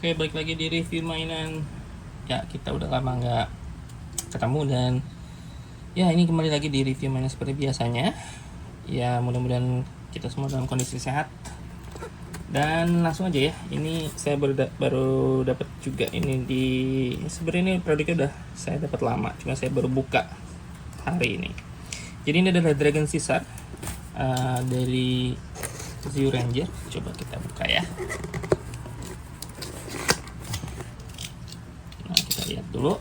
Oke, balik lagi di review mainan. Ya, kita udah lama nggak ketemu dan ya ini kembali lagi di review mainan seperti biasanya. Ya, mudah-mudahan kita semua dalam kondisi sehat. Dan langsung aja ya. Ini saya baru dapat juga ini sebenarnya ini produknya udah saya dapat lama, cuma saya baru buka hari ini. Jadi ini adalah Dragon Caesar dari Zio Ranger. Coba kita buka ya. Lihat dulu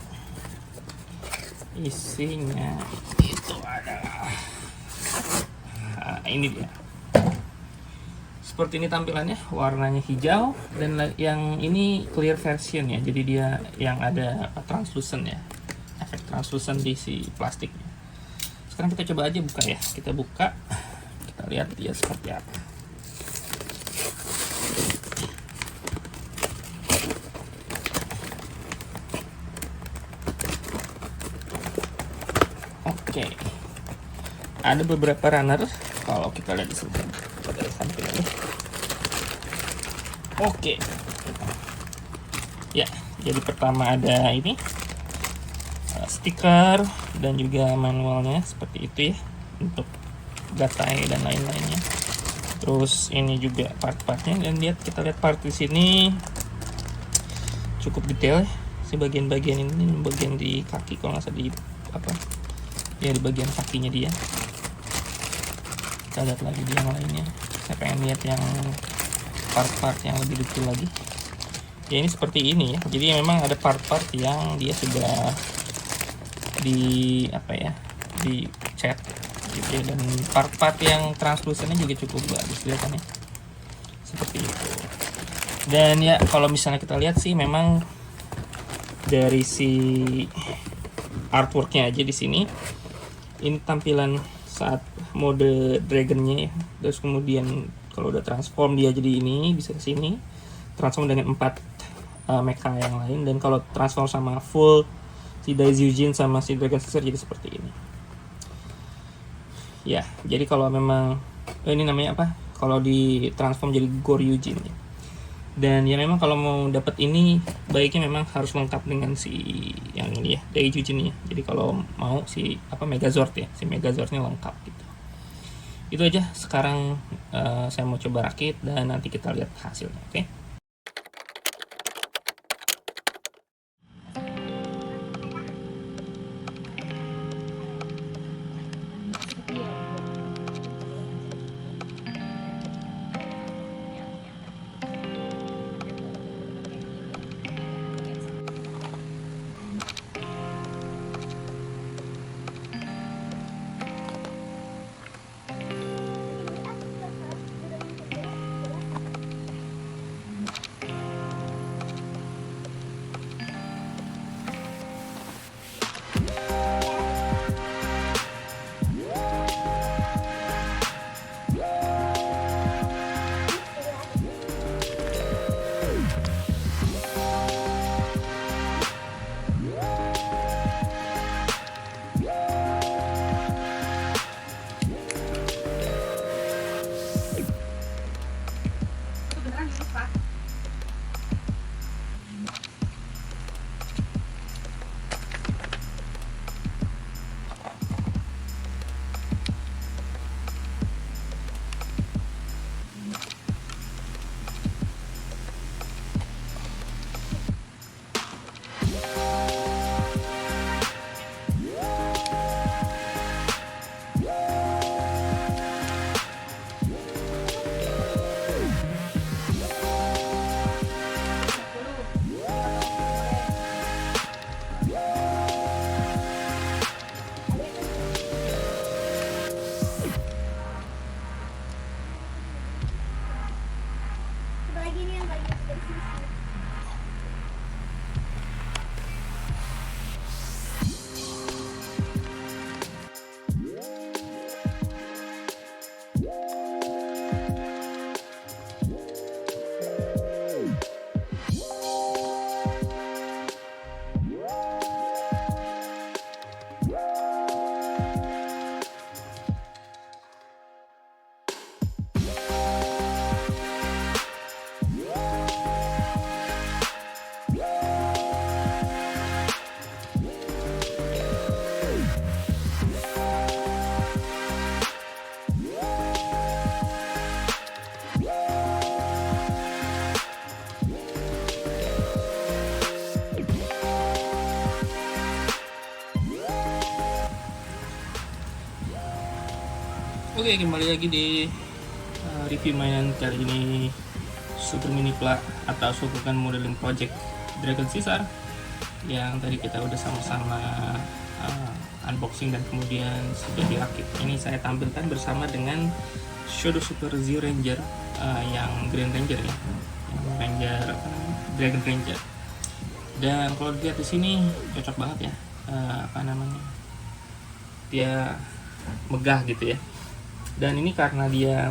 isinya. Itu adalah ini dia, seperti ini tampilannya, warnanya hijau dan yang ini clear version ya, jadi dia yang ada translucent ya, efek translucent di si plastiknya. Sekarang kita coba aja buka ya, kita buka, kita lihat dia seperti apa. Oke, ada beberapa runner kalau kita lihat di sini pada tampilannya. Oke, ya, jadi pertama ada ini stiker dan juga manualnya seperti itu ya, untuk gatai dan lain-lainnya. Terus ini juga part-partnya, dan kita lihat part di sini cukup detail ya. Si bagian-bagian ini, bagian di kaki kalau nggak salah, di apa ya, di bagian kakinya dia. Kita lihat lagi di yang lainnya, saya pengen lihat yang part-part yang lebih detail lagi ya. Ini seperti ini ya, jadi memang ada part-part yang dia sudah di apa ya, di cat gitu ya, dan part-part yang translucentnya juga cukup bagus kelihatannya seperti itu. Dan ya kalau misalnya kita lihat sih, memang dari si artworknya aja di sini, ini tampilan saat mode dragonnya ya. Terus kemudian kalau udah transform dia jadi ini, bisa ke sini transform dengan 4 mecha yang lain, dan kalau transform sama full si Daizujin sama si Dragon Caesar jadi seperti ini ya. Jadi kalau memang ini namanya apa, kalau di transform jadi Goryujin ya. Dan ya memang kalau mau dapat ini baiknya memang harus lengkap dengan si yang ini ya, Daijujin ya. Jadi kalau mau si apa Megazord ya, si Megazordnya lengkap gitu. Itu aja. Sekarang saya mau coba rakit dan nanti kita lihat hasilnya. Oke. Oke, kembali lagi di review mainan kali ini, Super Mini Pla atau Shokugan Modeling Project Dragon Caesar yang tadi kita udah sama-sama unboxing dan kemudian sudah dirakit. Ini saya tampilkan bersama dengan Shodo Super Zero Ranger yang Green Ranger ya, yang Ranger Dragon Ranger. Dan kalau dilihat di sini cocok banget ya, dia megah gitu ya. Dan ini karena dia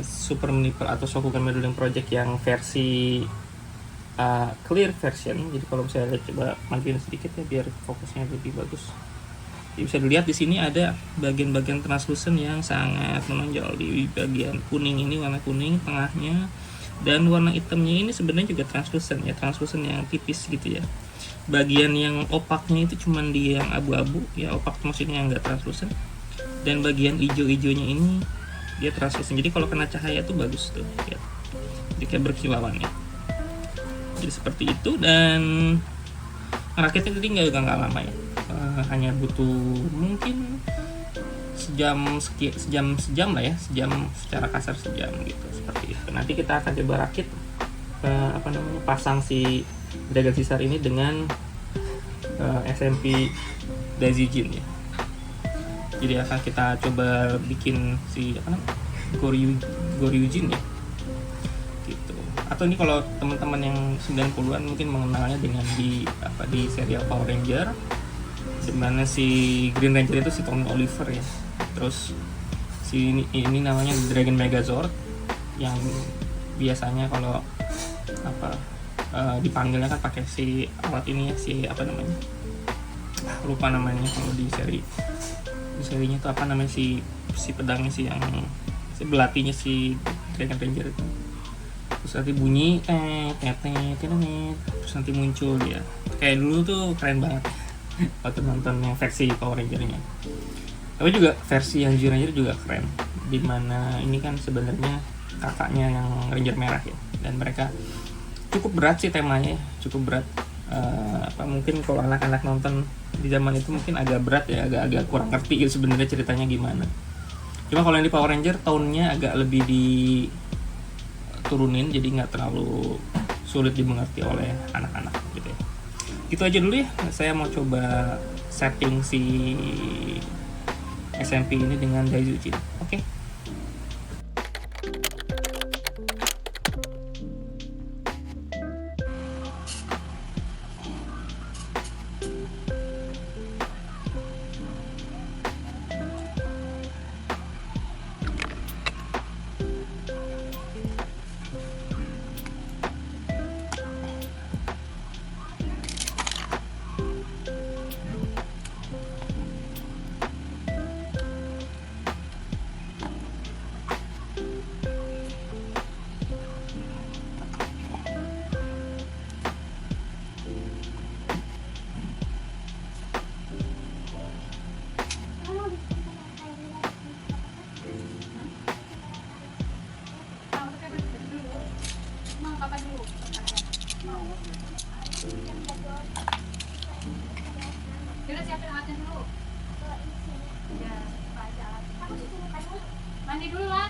Super Mini Pla atau Shokugan Modeling Project yang versi clear version. Jadi kalau saya lihat, coba majuin sedikit ya biar fokusnya lebih bagus. Jadi bisa dilihat di sini ada bagian-bagian translucent yang sangat menonjol di bagian kuning ini, warna kuning tengahnya, dan warna hitamnya ini sebenarnya juga translucent ya, translucent yang tipis gitu ya. Bagian yang opaknya itu cuman di yang abu-abu ya, opak maksudnya yang enggak translucent. Dan bagian hijau-hijaunya ini dia translucent, jadi kalau kena cahaya tuh bagus tuh ya. Jadi kayak berkilauan ya. Jadi seperti itu. Dan rakitnya tadi nggak lama ya, hanya butuh mungkin sejam lah ya, sejam secara kasar, sejam gitu, seperti itu. Nanti kita akan coba rakit pasang si Dragon Caesar ini dengan SMP Daisijin ya. Jadi akan kita coba bikin si Goryujin ya gitu. Atau ini kalau teman-teman yang 90-an mungkin mengenalnya dengan di serial Power Ranger, dimana si Green Ranger itu si Tommy Oliver ya. Terus si ini namanya Dragon Megazord, yang biasanya kalau dipanggilnya kan pakai si alat ini ya, si lupa namanya kalau di serinya itu si pedangnya, si belatinya si Dragon Ranger itu. Terus nanti bunyi terus nanti muncul dia. Kayak dulu tuh keren banget waktu nonton yang versi Power Ranger-nya. Tapi juga versi yang Zero Ranger juga keren, dimana ini kan sebenarnya kakaknya yang Ranger merah ya, dan mereka cukup berat sih temanya ya, cukup berat. Mungkin kalau anak-anak nonton di zaman itu mungkin agak berat ya, agak kurang ngerti gitu sebenarnya ceritanya gimana. Cuma kalau yang di Power Ranger tone-nya agak lebih diturunin, jadi nggak terlalu sulit dimengerti oleh anak-anak gitu ya. Gitu aja dulu ya, saya mau coba setting si SMP ini dengan Daisijin. Oke. Yaudah siapin alatnya dulu. Ya, aja alat. Mandi dulu lah.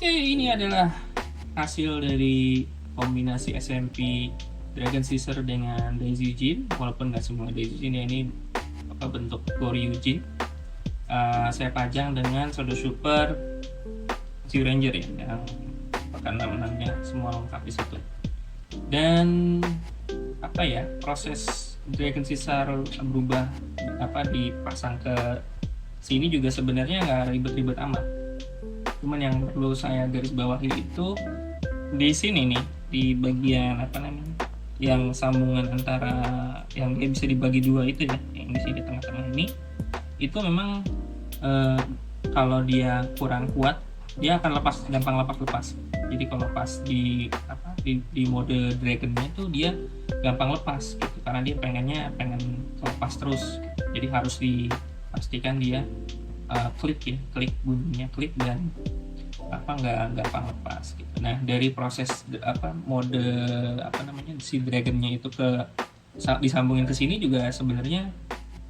Oke, ini adalah hasil dari kombinasi SMP Dragon Caesar dengan Daisy walaupun nggak semua Daisy ya, ini bentuk Goryujin. Saya pajang dengan Shadow Super Sea Ranger ya, yang pekan 66-nya semua lengkap di situ. Dan proses Dragon Caesar berubah dipasang ke sini juga sebenarnya nggak ribet-ribet amat. Cuman yang perlu saya garis bawahi itu di sini nih, di bagian yang sambungan antara yang dia bisa dibagi dua itu ya, yang di sini tengah-tengah ini, itu memang kalau dia kurang kuat dia akan gampang lepas. Jadi kalau pas di mode dragonnya tuh dia gampang lepas gitu, karena dia pengen lepas terus. Jadi harus dipastikan dia klik bunyinya klik dan nggak gampang lepas gitu. Nah, dari proses mode si dragonnya itu disambungin ke sini juga sebenarnya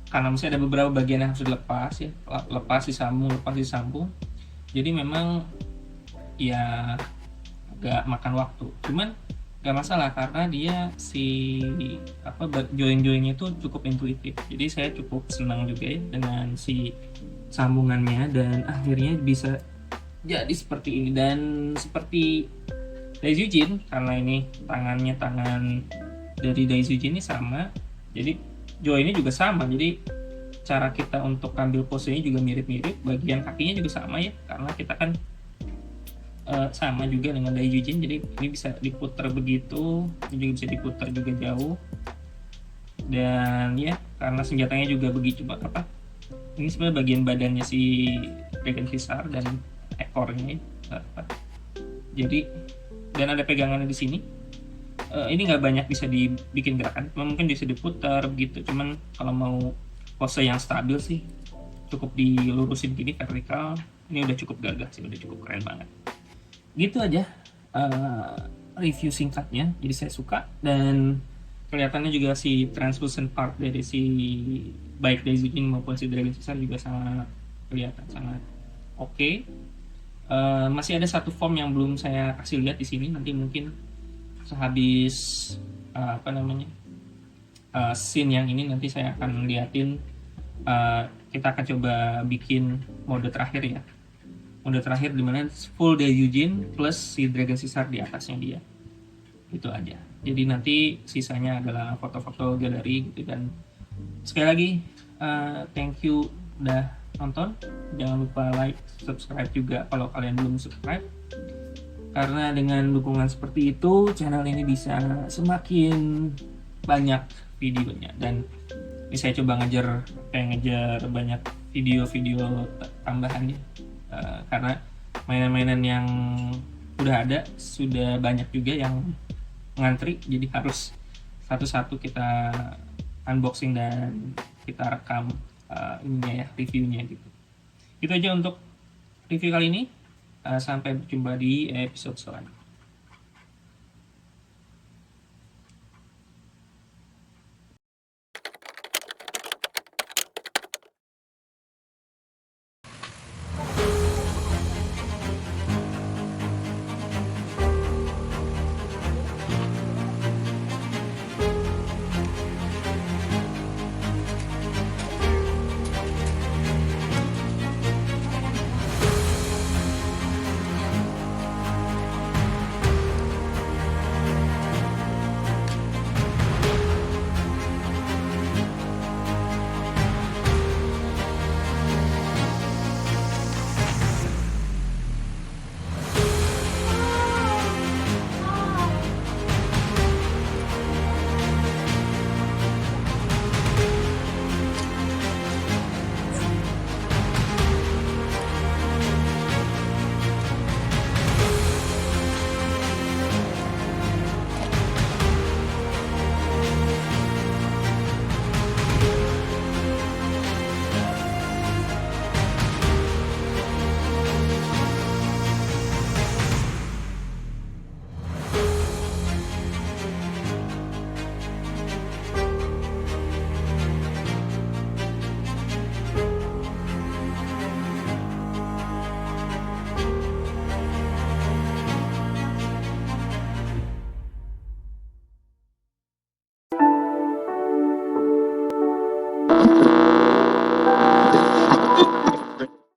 karena masih ada beberapa bagian yang harus dilepas ya, lepas disambung. Jadi memang ya agak makan waktu, cuman nggak masalah karena dia join-joinnya itu cukup intuitif. Jadi saya cukup senang juga ya dengan si sambungannya, dan akhirnya bisa jadi seperti ini. Dan seperti Daisy karena ini tangan dari Daisy ini sama, jadi joinnya juga sama. Jadi cara kita untuk ambil posenya juga mirip-mirip, bagian kakinya juga sama ya, karena kita kan sama juga dengan Daisy. Jadi ini bisa diputar begitu, ini juga bisa diputar juga jauh. Dan ya karena senjatanya juga begitu ini sebenarnya bagian badannya si Dragon Caesar dan ekornya jadi, dan ada pegangannya di sini. Ini nggak banyak bisa dibikin gerakan, mungkin bisa diputar begitu. Cuman kalau mau pose yang stabil sih cukup dilurusin gini vertikal, ini udah cukup gagah sih, udah cukup keren banget. Gitu aja review singkatnya. Jadi saya suka, dan kelihatannya juga si translucent part dari si baik Daisy maupun si Dragon Caesar juga sangat kelihatan sangat oke. Masih ada satu form yang belum saya kasih lihat di sini, nanti mungkin sehabis scene yang ini nanti saya akan liatin. Kita akan coba bikin mode terakhir ya, mode terakhir dimana full Daisy plus si Dragon Caesar di atasnya dia. Itu aja. Jadi nanti sisanya adalah foto-foto galeri gitu. Dan sekali lagi thank you udah nonton. Jangan lupa like, subscribe juga kalau kalian belum subscribe, karena dengan dukungan seperti itu channel ini bisa semakin banyak videonya. Dan ini saya coba ngejar banyak video-video tambahan ya, karena mainan-mainan yang udah ada sudah banyak juga yang ngantri, jadi harus satu-satu kita unboxing dan kita rekam reviewnya gitu. Itu aja untuk review kali ini. Sampai berjumpa di episode selanjutnya.